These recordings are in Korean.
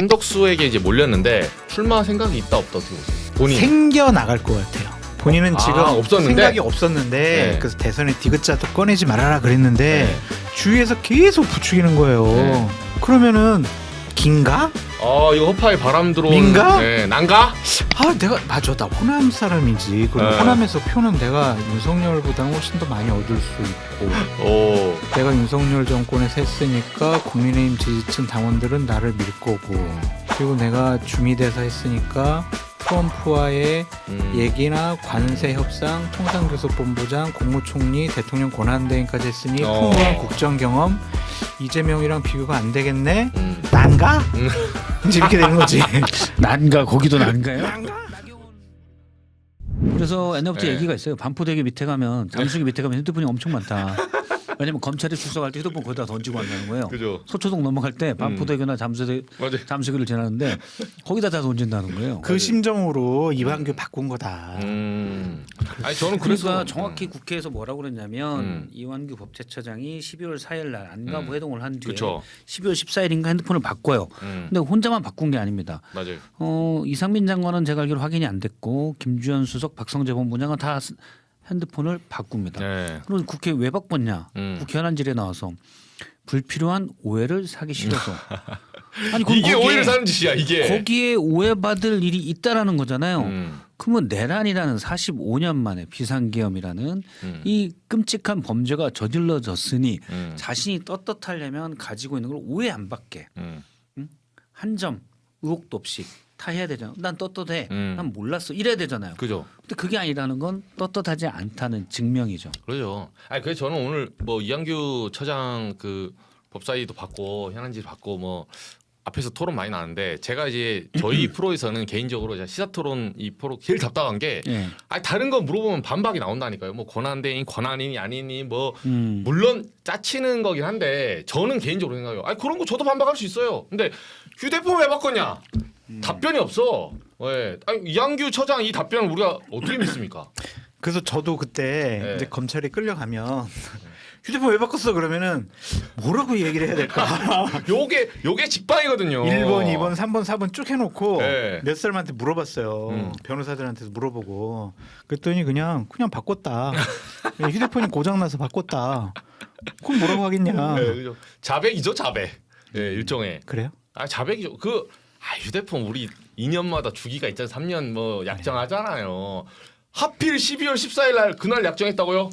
한덕수에게 이제 몰렸는데 출마 생각이 있다 없다 어떻게 보세요? 본인 생겨 나갈 것 같아요. 본인은 지금 없었는데? 생각이 없었는데 네. 그래서 대선에 디귿자도 꺼내지 말아라 그랬는데 네. 주위에서 계속 부추기는 거예요. 네. 그러면은 긴가? 이거 허파에 바람 들어온 민가? 네, 난가? 내가 맞아 나 호남 사람이지. 그리고 네. 호남에서 표는 내가 윤석열보다는 훨씬 더 많이 얻을 수 있고 오. 내가 윤석열 정권에서 했으니까 국민의힘 지지층 당원들은 나를 밀 거고 그리고 내가 주미대사 했으니까 트럼프와의 얘기나 관세 협상, 통상교섭본부장, 국무총리, 대통령 권한대행까지 했으니 풍부한 국정 경험 이재명이랑 비교가 안 되겠네? 난가? 이제 이렇게 되는 거지. 난가 거기도 난가요? 난가? 그래서 옛날부터 네. 얘기가 있어요. 반포대교 밑에 가면 잠수기 밑에 가면 핸드폰이 엄청 많다. 왜냐면 검찰이 출석할 때 휴대폰 거기다 던지고 간다는 거예요. 그죠. 서초동 넘어갈 때 반포대교나 맞아요. 잠수기를 지나는데 거기다 다 던진다는 거예요. 그 심정으로 이완규 바꾼 거다. 아니 저는 그래서 그러니까 정확히 국회에서 뭐라고 그랬냐면 이완규 법제처장이 12월 4일 날 안가부 회동을 한 뒤에 그쵸. 12월 14일인가 핸드폰을 바꿔요. 근데 혼자만 바꾼 게 아닙니다. 맞아요. 이상민 장관은 제가 알기로 확인이 안 됐고 김주현 수석, 박성재 본부장은 다 핸드폰을 바꿉니다. 네. 그럼 국회 왜 바꿨냐? 국회 현안질에 나와서 불필요한 오해를 사기 싫어서. 아니 그럼 이게 거기에- 오해를 사는 짓이야 이게. 거기에 오해받을 일이 있다라는 거잖아요. 그러면 내란이라는 45년 만에 비상계엄이라는 이 끔찍한 범죄가 저질러졌으니 자신이 떳떳하려면 가지고 있는 걸 오해 안 받게 한 점 의혹도 없이 다 해야 되잖아. 난 떳떳해. 난 몰랐어. 이래야 되잖아요. 그죠. 근데 그게 아니라는 건 떳떳하지 않다는 증명이죠. 그러죠. 아니 그래서 저는 오늘 뭐 이한규 처장 그 법사위도 받고 현안질 받고 뭐 앞에서 토론 많이 나는데 제가 이제 저희 프로에서는 개인적으로 제가 시사토론 이 프로 제일 답답한 게 예. 아니 다른 거 물어보면 반박이 나온다니까요. 뭐 권한대행 권한이니 아니니 뭐 물론 짜치는 거긴 한데 저는 개인적으로 생각해요. 아니 그런 거 저도 반박할 수 있어요. 근데 휴대폰 왜 바꿨냐? 답변이 없어. 왜? 아니 이한규 처장 이 답변을 우리가 어떻게 믿습니까? 그래서 저도 그때 네. 이제 검찰에 끌려가면 휴대폰 왜 바꿨어 그러면은 뭐라고 얘기를 해야 될까? 요게 직방이거든요. 1번, 2번, 3번, 4번 쭉 해놓고 네. 몇 사람한테 물어봤어요. 변호사들한테도 물어보고 그랬더니 그냥 바꿨다. 휴대폰이 고장나서 바꿨다. 그럼 뭐라고 하겠냐. 네, 그죠. 자백이죠 자백. 네, 일종의. 그래요? 자백이죠. 휴대폰 우리 2년마다 주기가 있잖아요. 3년 뭐 약정하잖아요. 하필 12월 14일 날 그날 약정했다고요?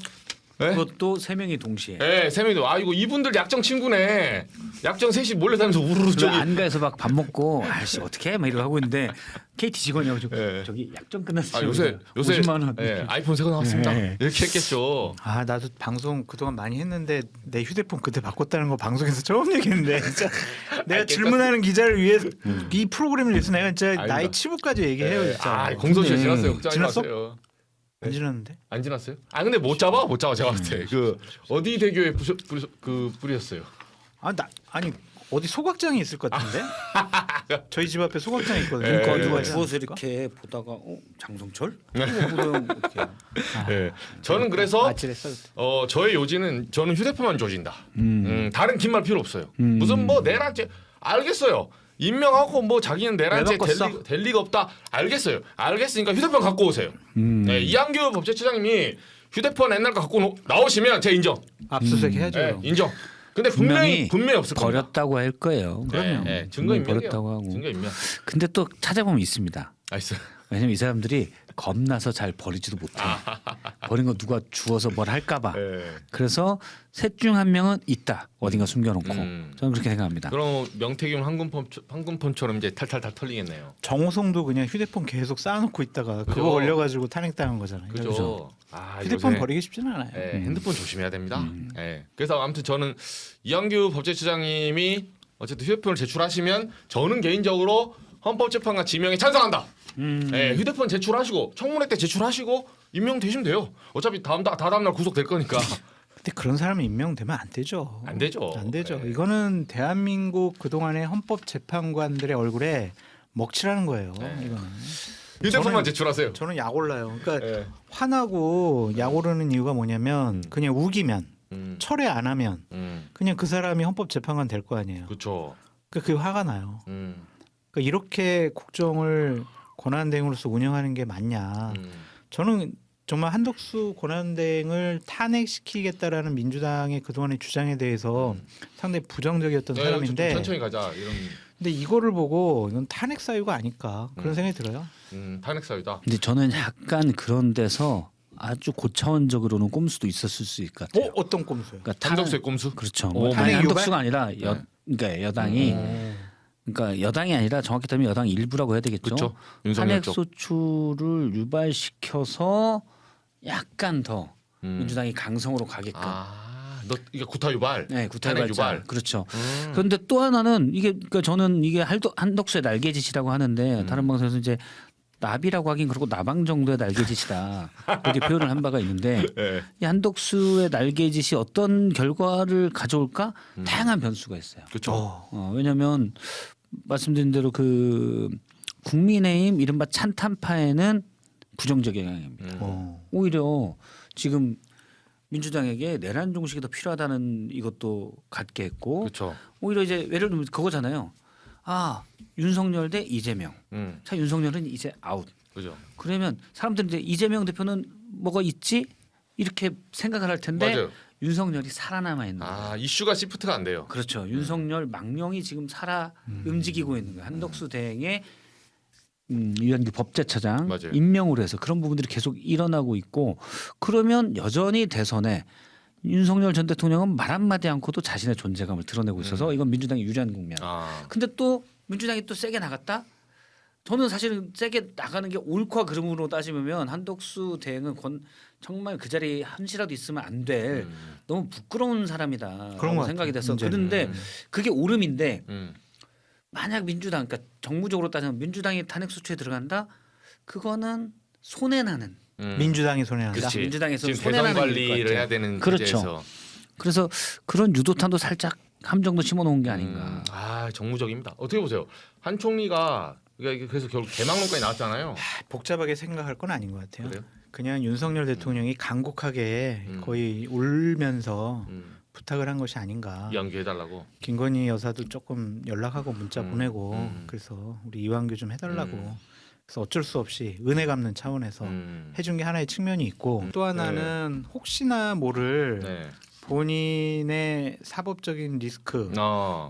네? 그것도 세 명이 동시에. 네, 세 명도 이거 이분들 약정 친구네. 약정 셋이 몰래 다니면서 우르르 저기. 안가에서 막 밥 먹고 아씨 어떻게 해? 막 이러고 하고 있는데 KT 직원이 가지고 네. 저기 약정 끝났어요. 요새 50만 원. 네, 아이폰 새거 나왔습니다. 네. 이렇게 했겠죠. 나도 방송 그동안 많이 했는데 내 휴대폰 그때 바꿨다는 거 방송에서 처음 얘기했는데 진짜 내가 질문하는 기자를 위해서 이 프로그램을 위해서 내가 진짜 아닙니다. 나의 치부까지 얘기해요 네. 진짜. 공소시효 근데 지났어요. 걱정하지 지났어? 마세요. 안 지났는데? 안 지났어요? 근데 못 잡아 제가 봤을 때. 그 어디 대교에 뿌렸어요. 아니 어디 소각장이 있을 것 같은데? 저희 집 앞에 소각장이 있거든요. 네. 거기 누가 가지 누워서 않을까? 이렇게 보다가 장성철? 어떻게? 네. 저는 그래서 아찔했어. 저의 요지는 저는 휴대폰만 조진다. 다른 긴 말 필요 없어요. 무슨 뭐 내란죄 알겠어요. 임명하고 뭐 자기는 내란죄 될 리가 없다. 알겠으니까 휴대폰 갖고 오세요. 네, 이한규 법제처장님이 휴대폰 옛날 거 갖고 나오시면 제가 인정. 압수수색 해야죠. 네, 인정. 근데 분명히 없을 겁니다. 버렸다고 할 거예요. 그럼요. 네, 증거 인멸이에요. 버렸다고 하고. 증거 인멸. 근데 또 찾아보면 있습니다. 있어요. 왜냐면 이 사람들이 겁나서 잘 버리지도 못해. 버린 거 누가 주워서 뭘 할까봐. 네. 그래서 셋 중 한 명은 있다. 어딘가 숨겨놓고. 저는 그렇게 생각합니다. 그럼 명태균 황금폰처럼 이제 탈탈탈 털리겠네요. 정호성도 그냥 휴대폰 계속 쌓아놓고 있다가 그죠. 그거 걸려가지고 탄핵당한 거잖아요. 그죠? 휴대폰 요새, 버리기 쉽지는 않아요. 핸드폰 조심해야 됩니다. 그래서 아무튼 저는 이한규 법제처장님이 어쨌든 휴대폰을 제출하시면 저는 개인적으로 헌법재판관 지명에 찬성한다. 휴대폰 제출하시고 청문회 때 제출하시고 임명되시면 돼요. 어차피 다음날 구속될 거니까. 근데 그런 사람이 임명되면 안 되죠. 안 되죠. 안 되죠. 네. 이거는 대한민국 그동안의 헌법재판관들의 얼굴에 먹칠하는 거예요. 네. 이거는. 휴대폰만 제출하세요. 저는 약 올라요. 그러니까 네. 화나고 약 오르는 이유가 뭐냐면 그냥 우기면 철회 안 하면 음. 그냥 그 사람이 헌법재판관 될 거 아니에요. 그렇죠. 그게 화가 나요. 그러니까 이렇게 국정을 권한대행으로서 운영하는 게 맞냐? 저는 정말 한덕수 권한대행을 탄핵시키겠다라는 민주당의 그동안의 주장에 대해서 상당히 부정적이었던 네, 사람인데 좀 천천히 가자 이런. 근데 이거를 보고 이건 탄핵 사유가 아닐까 그런 생각이 들어요. 탄핵 사유다. 근데 저는 약간 그런 데서 아주 고차원적으로는 꼼수도 있었을 수 있을 것 같아요. 어떤 꼼수요? 그러니까 한덕수의 꼼수? 그렇죠. 오, 뭐 탄핵 한덕수가 유발? 아니라 그러니까 여당이 그러니까 여당이 아니라 정확히 따지면 여당 일부라고 해야 되겠죠. 그렇죠. 윤석열 탄핵 쪽. 소추를 유발시켜서 약간 더 민주당이 강성으로 가게끔. 너 이게 구타 유발. 네, 탄핵 구타발자. 유발. 그렇죠. 그런데 또 하나는 이게 그러니까 저는 이게 한덕수의 날개짓이라고 하는데 다른 방송에서 이제 나비라고 하긴 그렇고 나방 정도의 날개짓이다 이렇게 표현을 한 바가 있는데 네. 이 한덕수의 날개짓이 어떤 결과를 가져올까 다양한 변수가 있어요. 그렇죠. 왜냐하면 말씀드린 대로 그 국민의힘 이른바 찬탄파에는 부정적 영향입니다. 오히려 지금 민주당에게 내란 종식이 더 필요하다는 이것도 갖게 했고 그렇죠. 오히려 이제 예를 들면 그거잖아요. 아 윤석열 대 이재명. 자 윤석열은 이제 아웃. 그죠. 그러면 사람들은 이제 이재명 대표는 뭐가 있지 이렇게 생각을 할 텐데 맞아요. 윤석열이 살아남아 있는 거예요. 아 이슈가 시프트가 안 돼요. 그렇죠. 윤석열 망령이 지금 움직이고 있는 거예요. 한덕수 대행의 유한규 법제처장 맞아요. 임명으로 해서 그런 부분들이 계속 일어나고 있고 그러면 여전히 대선에 윤석열 전 대통령은 말 한마디 않고도 자신의 존재감을 드러내고 있어서 이건 민주당이 유리한 국면. 근데 또 민주당이 또 세게 나갔다? 저는 사실은 세게 나가는 게 옳고 그름으로 따지면 한덕수 대행은 정말 그 자리에 한시라도 있으면 안 될 너무 부끄러운 사람이다 그런 것 생각이 같아요, 됐어. 문제는. 그런데 그게 옳음인데 음. 만약 민주당 그러니까 정무적으로 따지면 민주당이 탄핵 소추에 들어간다? 그거는 손해나는 민주당이 손해난다. 그렇지. 민주당에서 지금 손해나는 대선 일일 것 관리를 같아요. 해야 되는 그렇죠. 기제에서. 그래서 그런 유도탄도 살짝 함정도 심어놓은 게 아닌가. 정무적입니다. 어떻게 보세요? 한 총리가 그래서 결국 개망론까지 나왔잖아요. 복잡하게 생각할 건 아닌 것 같아요. 그래요? 그냥 윤석열 대통령이 간곡하게 거의 울면서 부탁을 한 것이 아닌가. 이완규 해달라고. 김건희 여사도 조금 연락하고 문자 보내고 그래서 우리 이완규 좀 해달라고. 그래서 어쩔 수 없이 은혜 갚는 차원에서 해준 게 하나의 측면이 있고 또 하나는 혹시나 모를 네. 본인의 사법적인 리스크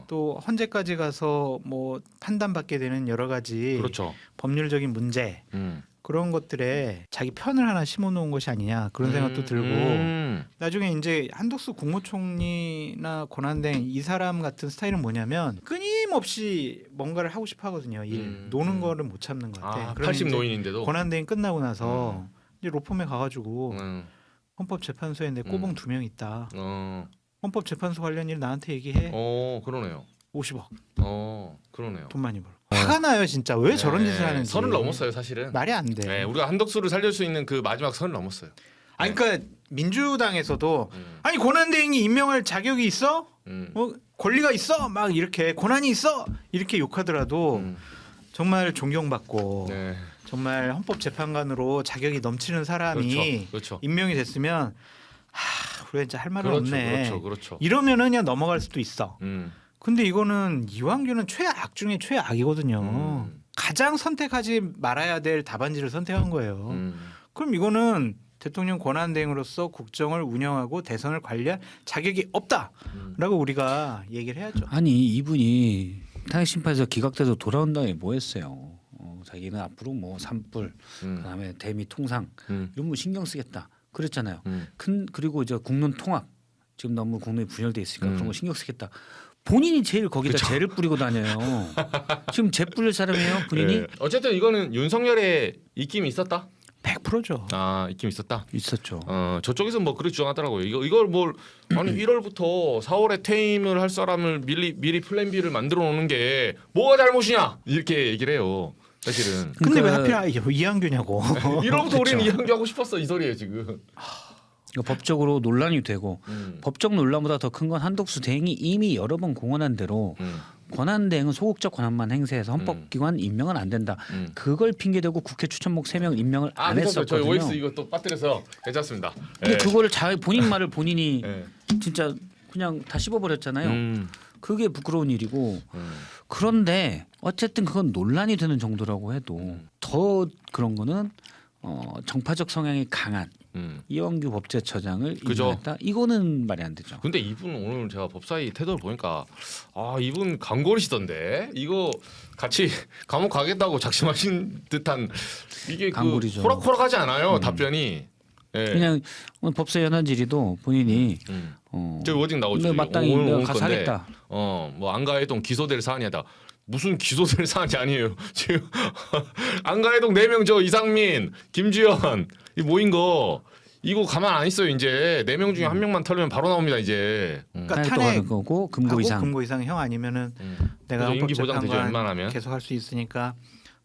또 헌재까지 가서 뭐 판단받게 되는 여러 가지 그렇죠. 법률적인 문제 그런 것들에 자기 편을 하나 심어놓은 것이 아니냐 그런 생각도 들고 나중에 이제 한덕수 국무총리나 권한대행 이 사람 같은 스타일은 뭐냐면 끊임없이 뭔가를 하고 싶어 하거든요. 노는 거를 못 참는 것 같아. 80 노인인데도. 권한대행 끝나고 나서 이제 로펌에 가가지고 음. 헌법재판소에 내 꼬봉 2명 있다. 어. 헌법재판소 관련 일 나한테 얘기해. 그러네요. 50억 그러네요. 돈 많이 벌어. 화가 나요 진짜. 왜 저런 짓을 하는지. 선을 넘었어요 사실은. 말이 안 돼. 네, 우리가 한덕수를 살릴 수 있는 그 마지막 선을 넘었어요. 아니 그러니까 민주당에서도 아니 권한대행이 임명할 자격이 있어? 권리가 있어? 막 이렇게 권한이 있어? 이렇게 욕하더라도 정말 존경받고 네. 정말 헌법재판관으로 자격이 넘치는 사람이 그렇죠. 임명이 됐으면 우리가 진짜 할 말은 없네. 그렇죠. 이러면은 그냥 넘어갈 수도 있어. 음. 근데 이거는 이완규는 최악 중에 최악이거든요. 가장 선택하지 말아야 될 답안지를 선택한 거예요. 그럼 이거는 대통령 권한대행으로서 국정을 운영하고 대선을 관리할 자격이 없다라고 우리가 얘기를 해야죠. 아니 이분이 탄핵 심판에서 기각돼서 돌아온 다음에 뭐 했어요? 자기는 앞으로 뭐 산불 그다음에 대미 통상 이런 거 신경 쓰겠다 그랬잖아요. 그리고 이제 국론 통합 지금 너무 국론이 분열돼 있으니까 그런 거 신경 쓰겠다. 본인이 제일 거기다 죄를 뿌리고 다녀요. 지금 죄 뿌릴 사람이에요, 본인이? 네. 어쨌든 이거는 윤석열의 입김이 있었다. 100%죠. 입김 있었다. 있었죠. 저쪽에서 뭐 그렇게 주장하더라고요. 이걸 뭘 아니 1월부터 4월에 퇴임을 할 사람을 미리 플랜 B를 만들어 놓는 게 뭐가 잘못이냐 이렇게 얘기를 해요. 사실은. 근데 그러니까 왜 하필 이완규냐고. 1월부터 우리는 이완규 하고 싶었어 이 소리예요 지금. 그러니까 법적으로 논란이 되고 법적 논란보다 더 큰 건 한덕수 대행이 이미 여러 번 공언한 대로 권한대행은 소극적 권한만 행사해서 헌법기관 임명은 안 된다. 그걸 핑계대고 국회 추천목 3명 임명을 안 했었거든요. 저희 OX 이거 또 빠뜨려서 괜찮습니다. 근데 그거를 본인 말을 본인이 네. 진짜 그냥 다 씹어버렸잖아요. 그게 부끄러운 일이고 그런데 어쨌든 그건 논란이 되는 정도라고 해도 더 그런 거는 정파적 성향이 강한 이완규 법제처장을 그죠. 임명했다. 이거는 말이 안 되죠. 근데 이분 오늘 제가 법사위 태도를 보니까 이분 강골이시던데 이거 같이 감옥 가겠다고 작심하신 듯한 이게 강골이죠. 호락호락하지 않아요 답변이. 예. 그냥 오늘 법사 연한 질의도 본인이 저 워딩 나오죠. 네, 마땅히 오늘 내가 가서 건데, 하겠다. 뭐 안가해동 기소될 사안이다. 무슨 기소될 사안이 아니에요. 지금 안가해동 4명 저 이상민, 김주현 이 모인 거 이거 가만 안 있어요. 이제 4명 중에 1명만 털면 바로 나옵니다. 이제. 그러니까 탄핵 또 가는 거고 금고 이상. 금고 이상 형 아니면은 내가 그죠, 임기 보장되죠, 헌법재판관 웬만하면. 계속 할 수 있으니까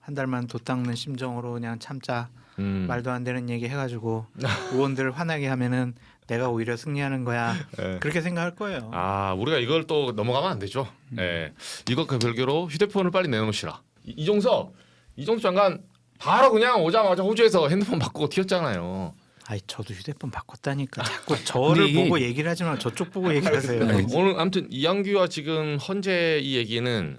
한 달만 도 닦는 심정으로 그냥 참자. 말도 안 되는 얘기 해가지고 의원들 화나게 하면은 내가 오히려 승리하는 거야. 네. 그렇게 생각할 거예요. 우리가 이걸 또 넘어가면 안 되죠. 예. 이것과 별개로 휴대폰을 빨리 내놓으시라. 이종석 장관 바로 그냥 오자마자 호주에서 핸드폰 바꾸고 튀었잖아요. 아이 저도 휴대폰 바꿨다니까. 자꾸 저를 근데 이게- 보고 얘기를 하지 마. 저쪽 보고 얘기하세요. 네. 오늘 아무튼 이양규와 지금 헌재 이 얘기는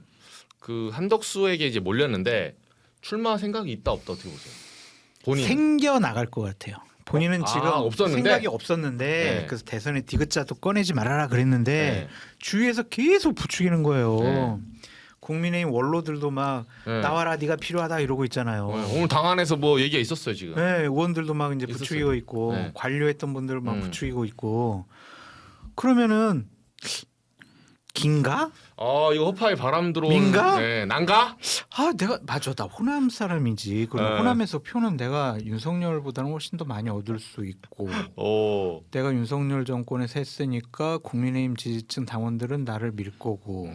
그 한덕수에게 이제 몰렸는데 출마 생각이 있다 없다 어떻게 보세요? 본인. 생겨 나갈 것 같아요. 본인은 지금 없었는데? 생각이 없었는데 네. 그래서 대선에 디귿자도 꺼내지 말아라 그랬는데 네. 주위에서 계속 부추기는 거예요. 네. 국민의힘 원로들도 막 네. 나와라 네가 필요하다 이러고 있잖아요. 오늘 당 안에서 뭐 얘기가 있었어요 지금. 네, 의원들도 막 이제 있었어요. 부추기고 있고 네. 관료했던 분들 막 부추기고 있고 그러면은 긴가? 이거 허파에 바람 들어온. 민가? 네, 난가? 내가 맞아 나 호남 사람이지. 그럼 네. 호남에서 표는 내가 윤석열보다는 훨씬 더 많이 얻을 수 있고 오. 내가 윤석열 정권에서 했으니까 국민의힘 지지층 당원들은 나를 밀 거고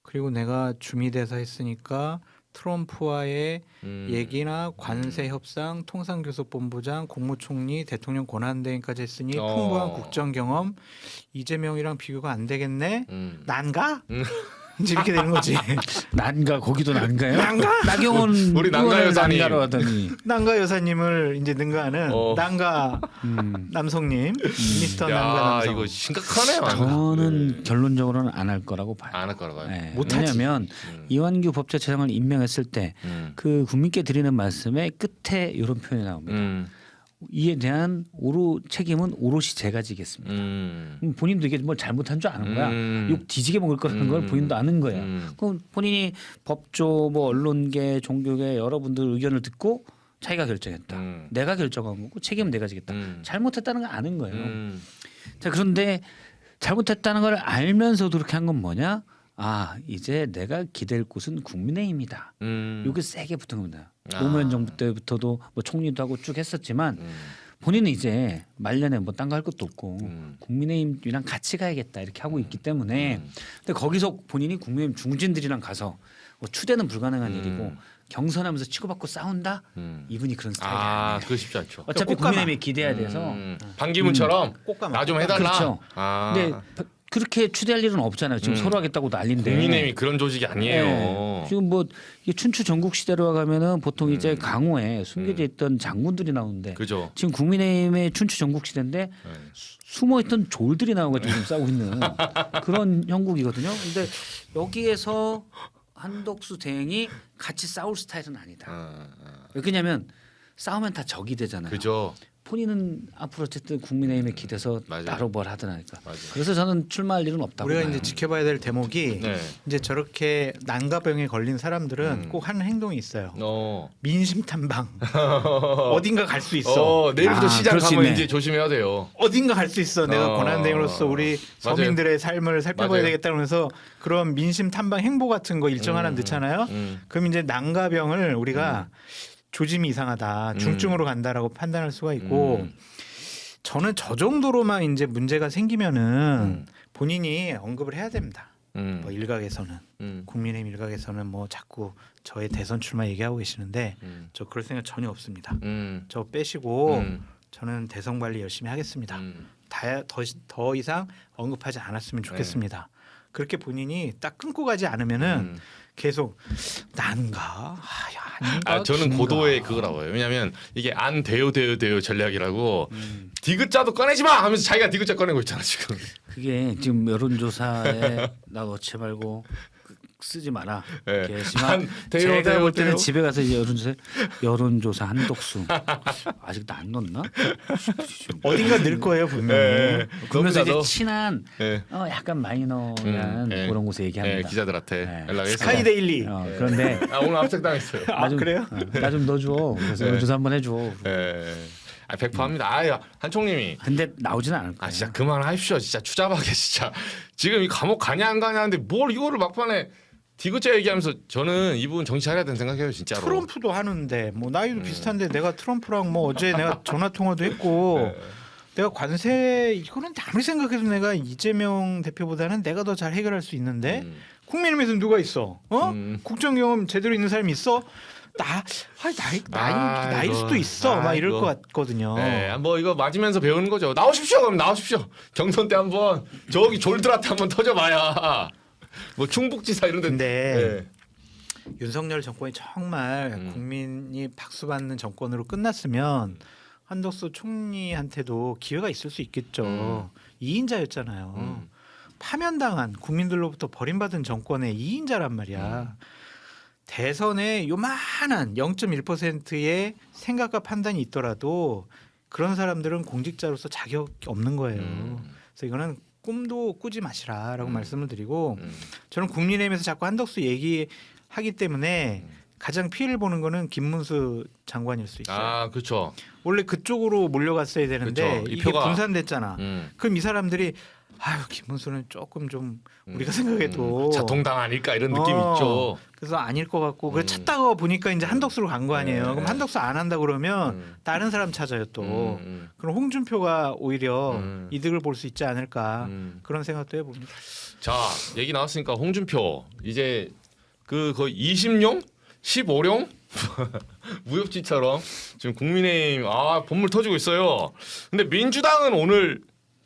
그리고 내가 주미대사 했으니까 트럼프와의 얘기나 관세 협상, 통상교섭본부장, 국무총리, 대통령 권한대행까지 했으니 풍부한 국정 경험 이재명이랑 비교가 안 되겠네. 난가? 이제 이렇게 되는 거지. 난가 거기도 난가요? 난가? 나경원 우리 난가 의원을 여사님. 난가로 하더니 난가 여사님을 이제 능가하는 난가 남성님, 미스터 난가 야 남성. 이거 심각하네요. 저는 결론적으로는 안 할 거라고 봐요. 안 할 거라고 봐요. 네. 못하지. 왜냐하면 이완규 법제처장을 임명했을 때 그 국민께 드리는 말씀의 끝에 이런 표현이 나옵니다. 이에 대한 책임은 오롯이 제가 지겠습니다. 본인도 이게 뭐 잘못한 줄 아는 거야. 욕 뒤지게 먹을 거라는 걸 본인도 아는 거야. 그럼 본인이 법조, 뭐 언론계, 종교계 여러분들 의견을 듣고 자기가 결정했다. 내가 결정한 거고 책임은 내가 지겠다. 잘못했다는 걸 아는 거예요. 자, 그런데 잘못했다는 걸 알면서도 그렇게 한 건 뭐냐? 이제 내가 기댈 곳은 국민의힘이다. 이게 세게 붙은 겁니다. 노무현 정부 때부터도 뭐 총리도 하고 쭉 했었지만 본인은 이제 말년에 뭐 딴 거 할 것도 없고 국민의힘이랑 같이 가야겠다 이렇게 하고 있기 때문에 근데 거기서 본인이 국민의힘 중진들이랑 가서 뭐 추대는 불가능한 일이고 경선하면서 치고받고 싸운다? 이분이 그런 스타일이 아니에요. 그거 쉽지 않죠. 어차피 꽃가마. 국민의힘에 기대야 돼서 반기문처럼 꽃가마. 나 좀 해달라. 그렇죠. 근데 그렇게 추대할 일은 없잖아요. 지금 서로 하겠다고 난리인데. 국민의힘이 그런 조직이 아니에요. 네. 지금 뭐 이게 춘추 전국 시대로 가면은 보통 이제 강호에 숨겨져 있던 장군들이 나오는데 그죠. 지금 국민의힘의 춘추 전국 시대인데 숨어 있던 졸들이 나와가지고 지금 싸우고 있는 그런 형국이거든요. 근데 여기에서 한덕수 대행이 같이 싸울 스타일은 아니다. 왜냐하면 싸우면 다 적이 되잖아요. 그죠. 본인은 앞으로 어쨌든 국민의힘에 기대서 맞아요. 따로 뭘 하든 하니까. 맞아요. 그래서 저는 출마할 일은 없다고 우리가 봐요. 이제 지켜봐야 될 대목이 네. 이제 저렇게 난가병에 걸린 사람들은 꼭 하는 행동이 있어요. 민심 탐방. 어딘가 갈 수 있어. 내일부터 시장 그럴 수 가면 있네. 이제 조심해야 돼요. 어딘가 갈 수 있어. 내가 권한대행으로서 우리 맞아요. 서민들의 삶을 살펴봐야 맞아요. 되겠다 그러면서 그런 민심 탐방 행보 같은 거 일정 하나 넣잖아요. 그럼 이제 난가병을 우리가 조짐이 이상하다. 중증으로 간다라고 판단할 수가 있고 저는 저 정도로만 이제 문제가 생기면은 본인이 언급을 해야 됩니다. 뭐 일각에서는 국민의힘 일각에서는 뭐 자꾸 저의 대선 출마 얘기하고 계시는데 저 그럴 생각 전혀 없습니다. 저 빼시고 저는 대선 관리 열심히 하겠습니다. 더 이상 언급하지 않았으면 좋겠습니다. 그렇게 본인이 딱 끊고 가지 않으면은 계속 난가? 아닌가? 저는 긴가? 고도의 그거 나와요. 왜냐하면 이게 안 돼요 전략이라고 디귿자도 꺼내지 마 하면서 자기가 디귿자 꺼내고 있잖아 지금. 그게 지금 여론조사에 나 넣지 말고 쓰지 마라. 네. 게시만 돼요, 제가 돼요, 볼 때는 돼요. 집에 가서 이제 여론조사 한독수 아직도 안 넣었나? 어딘가 늘 거예요 분명히. 네. 그러면서 이제 너무나도. 친한 네. 약간 마이너한 네. 그런 곳에 얘기합니다. 네, 기자들한테 네. 연락했어요. 스카이데일리. 그런데 아, 오늘 압색당했어요. 아, 그래요? 나 좀 넣어줘. 그래서 여론조사 한번 해줘. 예. 아, 100%합니다. 아, 한총님이 근데 나오지는 않을 거예요. 아 진짜 그만하십시오. 진짜 추잡하게 진짜 지금 이 감옥 가냐 안 가냐 하는데 뭘 이거를 막판에 디귿자 얘기하면서 저는 이분 정신 차려야 된다고 생각해요 진짜로. 트럼프도 하는데 뭐 나이도 비슷한데 내가 트럼프랑 뭐 어제 내가 전화 통화도 했고 내가 관세 이거는 아무리 생각해도 내가 이재명 대표보다는 내가 더 잘 해결할 수 있는데 국민의힘에서 누가 있어? 국정 경험 제대로 있는 사람이 있어? 나일 아이고, 수도 있어. 막 이럴 아이고. 것 같거든요. 네, 뭐 이거 맞으면서 배우는 거죠. 나오십시오, 그럼 나오십시오. 경선 때 한번 저기 졸드라트 한번 터져봐야. 뭐 충북지사 이런데. 근데 윤석열 정권이 정말 국민이 박수 받는 정권으로 끝났으면 한덕수 총리한테도 기회가 있을 수 있겠죠. 2인자였잖아요. 파면당한 국민들로부터 버림받은 정권의 2인자란 말이야. 대선에 요만한 0.1%의 생각과 판단이 있더라도 그런 사람들은 공직자로서 자격이 없는 거예요. 그래서 이거는 꿈도 꾸지 마시라라고 말씀을 드리고 저는 국민의힘에서 자꾸 한덕수 얘기하기 때문에 가장 피해를 보는 거는 김문수 장관일 수 있어요. 아, 그렇죠. 원래 그쪽으로 몰려갔어야 되는데 그쵸. 이 이게 표가- 분산됐잖아. 그럼 이 사람들이 아유 김문수는 조금 좀 우리가 생각해도 자통당 아닐까 이런 느낌이 어, 있죠. 그래서 아닐 것 같고 그래 찾다가 보니까 이제 한덕수로 간 거 아니에요. 네. 그럼 한덕수 안 한다 그러면 다른 사람 찾아요 또. 그럼 홍준표가 오히려 이득을 볼 수 있지 않을까 그런 생각도 해봅니다. 자, 얘기 나왔으니까 홍준표 이제 그 거의 20룡, 15룡 무협지처럼 지금 국민의힘 본물 터지고 있어요. 근데 민주당은 오늘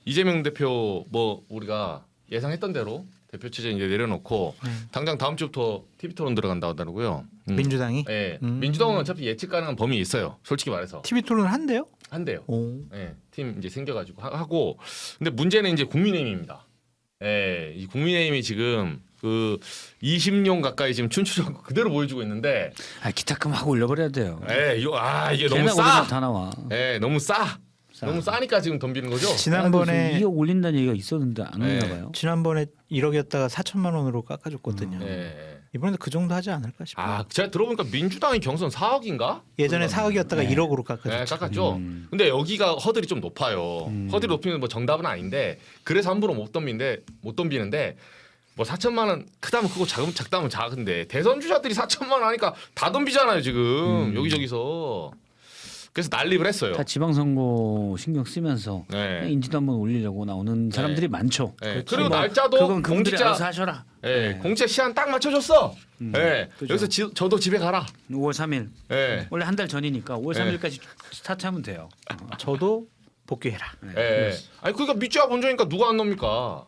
이재명 대표 뭐 우리가 예상했던 대로 대표 체제 이제 내려놓고 당장 다음 주부터 TV 토론 들어간다고 하더라고요. 민주당이 네, 민주당은 어차피 예측 가능한 범위 있어요. 솔직히 말해서 TV 토론을 한대요. 한대요. 오. 네, 팀 이제 생겨가지고 하고 근데 문제는 이제 국민의힘입니다. 네, 이 국민의힘이 지금 그 20년 가까이 지금 춘추전 그대로 보여주고 있는데, 기타금 하고 올려버려야 돼요. 이게 너무 걔나 싸. 우리나 다 나와. 너무 싸. 너무 싸니까 지금 덤비는 거죠. 지난번에 2억 올린다는 얘기가 있었는데 안 네. 올리나 봐요. 지난번에 1억이었다가 4천만 원으로 깎아줬거든요. 네. 이번에도 그 정도 하지 않을까 싶어요. 제가 들어보니까 민주당이 경선 4억인가? 예전에 4억이었다가 1억으로 깎아줬죠. 깎았죠. 근데 여기가 허들이 좀 높아요. 허들이 높이는 뭐 정답은 아닌데 그래서 함부로 못 덤비는데 뭐 4천만 원 크다면 크고 작다면 작은데 대선 주자들이 4천만 원 하니까 다 덤비잖아요 지금 여기저기서. 그래서 난립을 했어요. 다 지방선거 신경 쓰면서 네. 인지도 한번 올리려고 나오는 사람들이 많죠. 네. 그렇죠. 그리고 뭐 날짜도 그건 그분들이 공직자 알아서 하셔라. 공채 시한 딱 맞춰줬어. 그죠. 여기서 저도 집에 가라. 5월 3일 네. 원래 한 달 전이니까 5월 네. 3일까지 스타트하면 돼요. 저도 복귀해라. 아니 그러니까 밑지와 본전이니까 누가 안 넣습니까?